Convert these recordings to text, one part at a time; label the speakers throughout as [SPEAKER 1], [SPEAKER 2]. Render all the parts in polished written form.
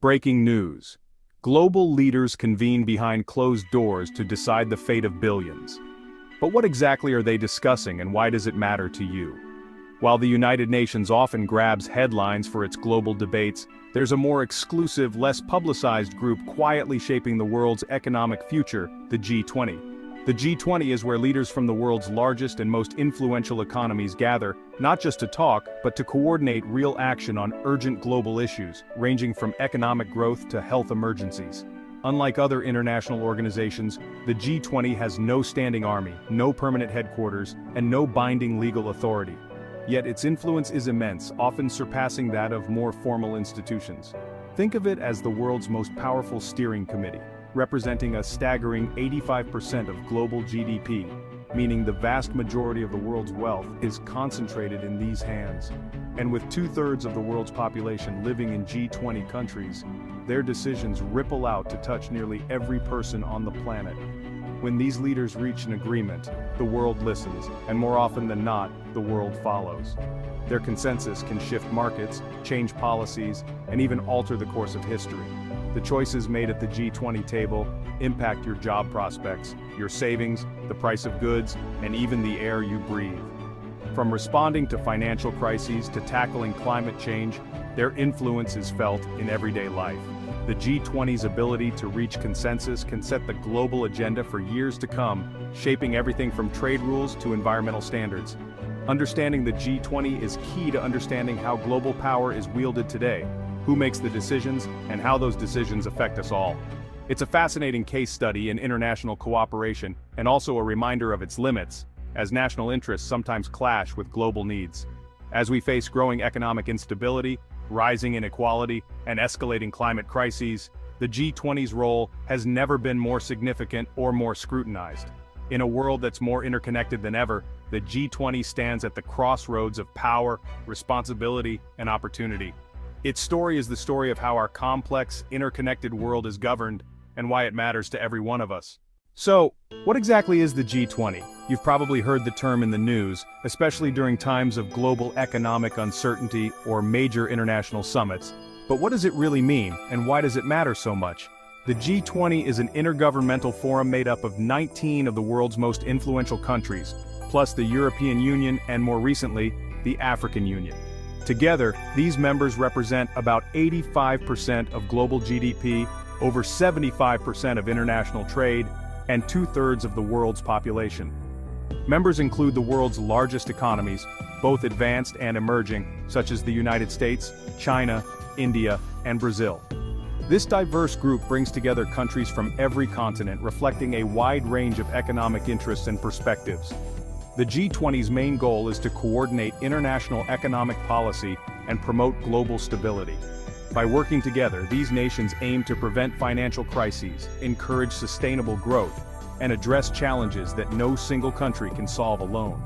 [SPEAKER 1] Breaking news. Global leaders convene behind closed doors to decide the fate of billions. But what exactly are they discussing and why does it matter to you? While the United Nations often grabs headlines for its global debates, there's a more exclusive, less publicized group quietly shaping the world's economic future, the G20. The G20 is where leaders from the world's largest and most influential economies gather, not just to talk, but to coordinate real action on urgent global issues, ranging from economic growth to health emergencies. Unlike other international organizations, the G20 has no standing army, no permanent headquarters, and no binding legal authority. Yet its influence is immense, often surpassing that of more formal institutions. Think of it as the world's most powerful steering committee, representing a staggering 85% of global GDP, meaning the vast majority of the world's wealth is concentrated in these hands. And with 2/3 of the world's population living in G20 countries, their decisions ripple out to touch nearly every person on the planet. When these leaders reach an agreement, the world listens, and more often than not, the world follows. Their consensus can shift markets, change policies, and even alter the course of history. The choices made at the G20 table impact your job prospects, your savings, the price of goods, and even the air you breathe. From responding to financial crises to tackling climate change, their influence is felt in everyday life. The G20's ability to reach consensus can set the global agenda for years to come, shaping everything from trade rules to environmental standards. Understanding the G20 is key to understanding how global power is wielded today, who makes the decisions, and how those decisions affect us all. It's a fascinating case study in international cooperation, and also a reminder of its limits, as national interests sometimes clash with global needs. As we face growing economic instability, rising inequality, and escalating climate crises, the G20's role has never been more significant or more scrutinized. In a world that's more interconnected than ever, the G20 stands at the crossroads of power, responsibility, and opportunity. Its story is the story of how our complex, interconnected world is governed, and why it matters to every one of us. So, what exactly is the G20? You've probably heard the term in the news, especially during times of global economic uncertainty or major international summits. But what does it really mean, and why does it matter so much? The G20 is an intergovernmental forum made up of 19 of the world's most influential countries, plus the European Union and more recently, the African Union. Together, these members represent about 85% of global GDP, over 75% of international trade, and 2/3 of the world's population. Members include the world's largest economies, both advanced and emerging, such as the United States, China, India, and Brazil. This diverse group brings together countries from every continent, reflecting a wide range of economic interests and perspectives. The G20's main goal is to coordinate international economic policy and promote global stability. By working together, these nations aim to prevent financial crises, encourage sustainable growth, and address challenges that no single country can solve alone.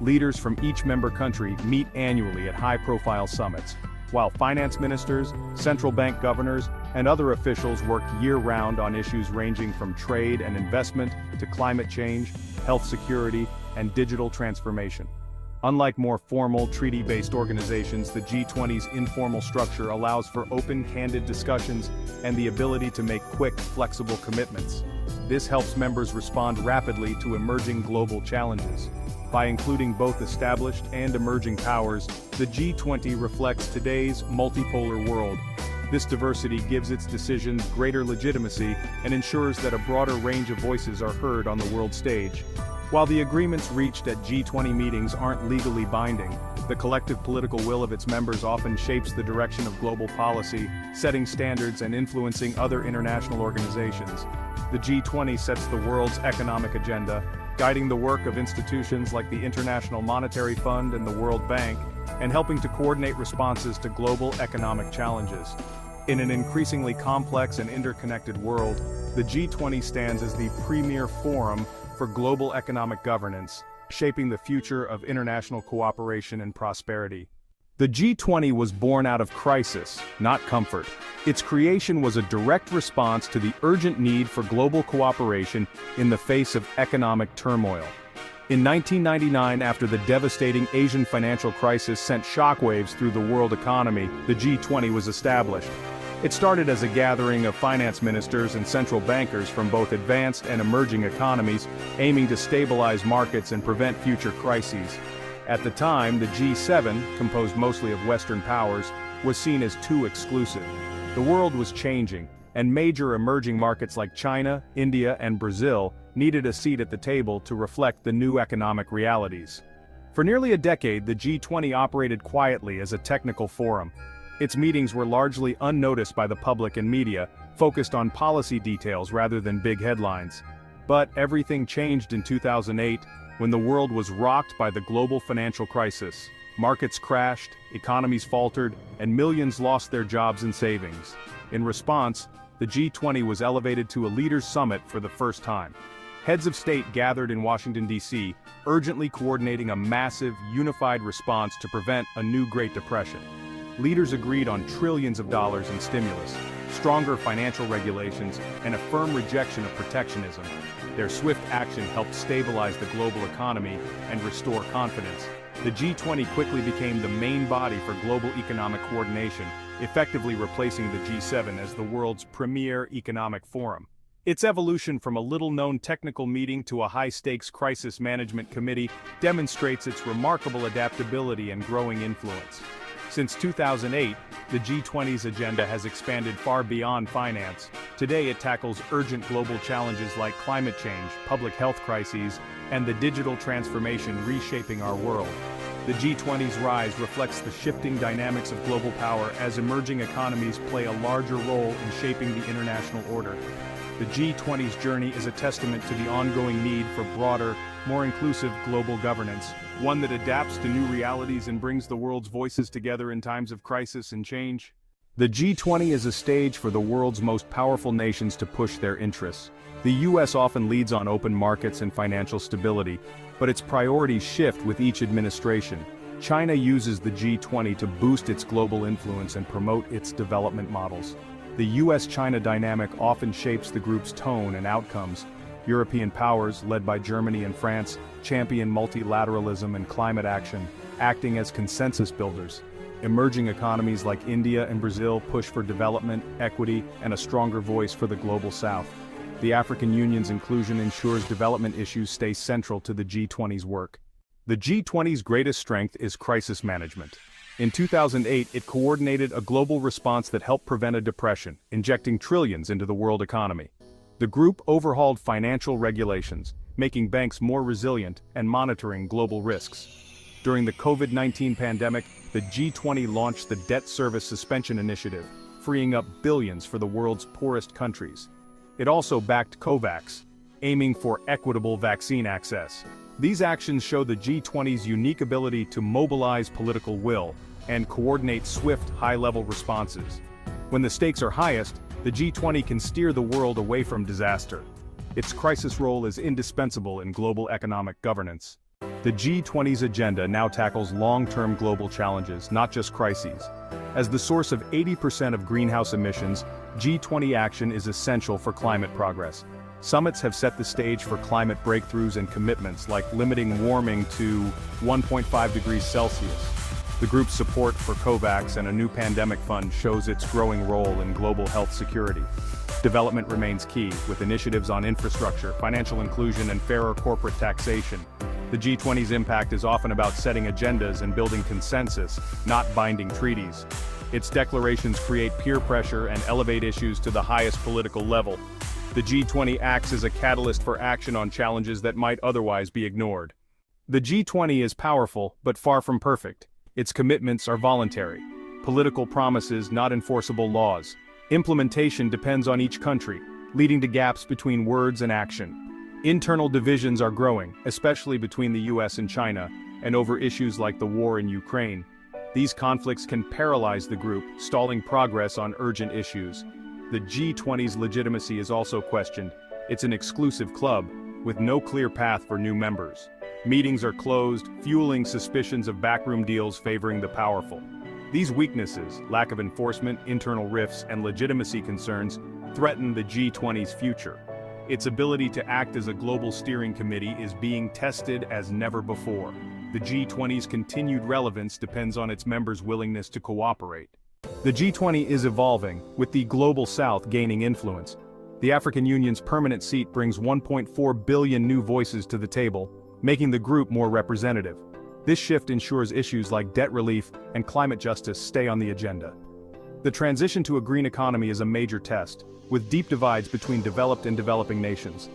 [SPEAKER 1] Leaders from each member country meet annually at high-profile summits, while finance ministers, central bank governors, and other officials work year-round on issues ranging from trade and investment to climate change, health security, and digital transformation. Unlike more formal, treaty-based organizations, the G20's informal structure allows for open, candid discussions and the ability to make quick, flexible commitments. This helps members respond rapidly to emerging global challenges. By including both established and emerging powers, the G20 reflects today's multipolar world. This diversity gives its decisions greater legitimacy and ensures that a broader range of voices are heard on the world stage. While the agreements reached at G20 meetings aren't legally binding, the collective political will of its members often shapes the direction of global policy, setting standards and influencing other international organizations. The G20 sets the world's economic agenda, guiding the work of institutions like the International Monetary Fund and the World Bank, and helping to coordinate responses to global economic challenges. In an increasingly complex and interconnected world, the G20 stands as the premier forum for global economic governance, shaping the future of international cooperation and prosperity. The G20 was born out of crisis, not comfort. Its creation was a direct response to the urgent need for global cooperation in the face of economic turmoil. In 1999, after the devastating Asian financial crisis sent shockwaves through the world economy, the G20 was established. It started as a gathering of finance ministers and central bankers from both advanced and emerging economies, aiming to stabilize markets and prevent future crises. At the time, the G7, composed mostly of Western powers, was seen as too exclusive. The world was changing, and major emerging markets like China, India, and Brazil needed a seat at the table to reflect the new economic realities. For nearly a decade, the G20 operated quietly as a technical forum. Its meetings were largely unnoticed by the public and media, focused on policy details rather than big headlines. But everything changed in 2008, when the world was rocked by the global financial crisis. Markets crashed, economies faltered, and millions lost their jobs and savings. In response, the G20 was elevated to a leaders' summit for the first time. Heads of state gathered in Washington, D.C., urgently coordinating a massive, unified response to prevent a new Great Depression. Leaders agreed on trillions of dollars in stimulus, stronger financial regulations, and a firm rejection of protectionism. Their swift action helped stabilize the global economy and restore confidence. The G20 quickly became the main body for global economic coordination, effectively replacing the G7 as the world's premier economic forum. Its evolution from a little-known technical meeting to a high-stakes crisis management committee demonstrates its remarkable adaptability and growing influence. Since 2008, the G20's agenda has expanded far beyond finance. Today it tackles urgent global challenges like climate change, public health crises, and the digital transformation reshaping our world. The G20's rise reflects the shifting dynamics of global power as emerging economies play a larger role in shaping the international order. The G20's journey is a testament to the ongoing need for broader, more inclusive global governance, one that adapts to new realities and brings the world's voices together in times of crisis and change. The G20 is a stage for the world's most powerful nations to push their interests. The US often leads on open markets and financial stability, but its priorities shift with each administration. China uses the G20 to boost its global influence and promote its development models. The US-China dynamic often shapes the group's tone and outcomes. European powers, led by Germany and France, champion multilateralism and climate action, acting as consensus builders. Emerging economies like India and Brazil push for development, equity, and a stronger voice for the global South. The African Union's inclusion ensures development issues stay central to the G20's work. The G20's greatest strength is crisis management. In 2008, it coordinated a global response that helped prevent a depression, injecting trillions into the world economy. The group overhauled financial regulations, making banks more resilient and monitoring global risks. During the COVID-19 pandemic, the G20 launched the Debt Service Suspension Initiative, freeing up billions for the world's poorest countries. It also backed COVAX, aiming for equitable vaccine access. These actions show the G20's unique ability to mobilize political will and coordinate swift, high-level responses. When the stakes are highest, the G20 can steer the world away from disaster. Its crisis role is indispensable in global economic governance. The G20's agenda now tackles long-term global challenges, not just crises. As the source of 80% of greenhouse emissions, G20 action is essential for climate progress. Summits have set the stage for climate breakthroughs and commitments like limiting warming to 1.5 degrees Celsius. The group's support for COVAX and a new pandemic fund shows its growing role in global health security. Development remains key, with initiatives on infrastructure, financial inclusion, and fairer corporate taxation. The G20's impact is often about setting agendas and building consensus, not binding treaties. Its declarations create peer pressure and elevate issues to the highest political level. The G20 acts as a catalyst for action on challenges that might otherwise be ignored. The G20 is powerful, but far from perfect. Its commitments are voluntary. Political promises, not enforceable laws. Implementation depends on each country, leading to gaps between words and action. Internal divisions are growing, especially between the US and China, and over issues like the war in Ukraine. These conflicts can paralyze the group, stalling progress on urgent issues. The G20's legitimacy is also questioned. It's an exclusive club, with no clear path for new members. Meetings are closed, fueling suspicions of backroom deals favoring the powerful. These weaknesses, lack of enforcement, internal rifts, and legitimacy concerns, threaten the G20's future. Its ability to act as a global steering committee is being tested as never before. The G20's continued relevance depends on its members' willingness to cooperate. The G20 is evolving, with the Global South gaining influence. The African Union's permanent seat brings 1.4 billion new voices to the table, making the group more representative. This shift ensures issues like debt relief and climate justice stay on the agenda. The transition to a green economy is a major test, with deep divides between developed and developing nations.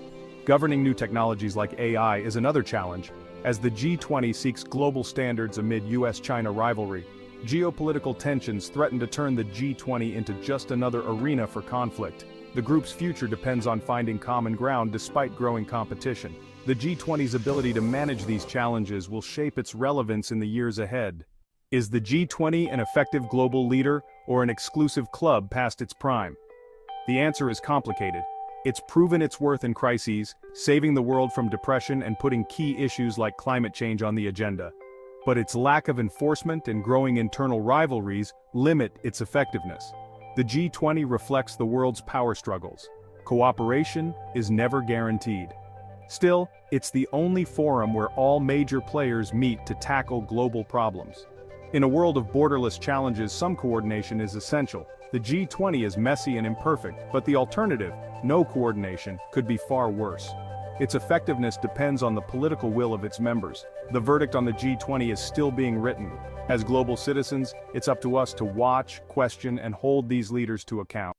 [SPEAKER 1] Governing new technologies like AI is another challenge, as the G20 seeks global standards amid US-China rivalry. Geopolitical tensions threaten to turn the G20 into just another arena for conflict. The group's future depends on finding common ground despite growing competition. The G20's ability to manage these challenges will shape its relevance in the years ahead. Is the G20 an effective global leader or an exclusive club past its prime? The answer is complicated. It's proven its worth in crises, saving the world from depression and putting key issues like climate change on the agenda. But its lack of enforcement and growing internal rivalries limit its effectiveness. The G20 reflects the world's power struggles. Cooperation is never guaranteed. Still, it's the only forum where all major players meet to tackle global problems. In a world of borderless challenges, some coordination is essential. The G20 is messy and imperfect, but the alternative, no coordination, could be far worse. Its effectiveness depends on the political will of its members. The verdict on the G20 is still being written. As global citizens, it's up to us to watch, question, and hold these leaders to account.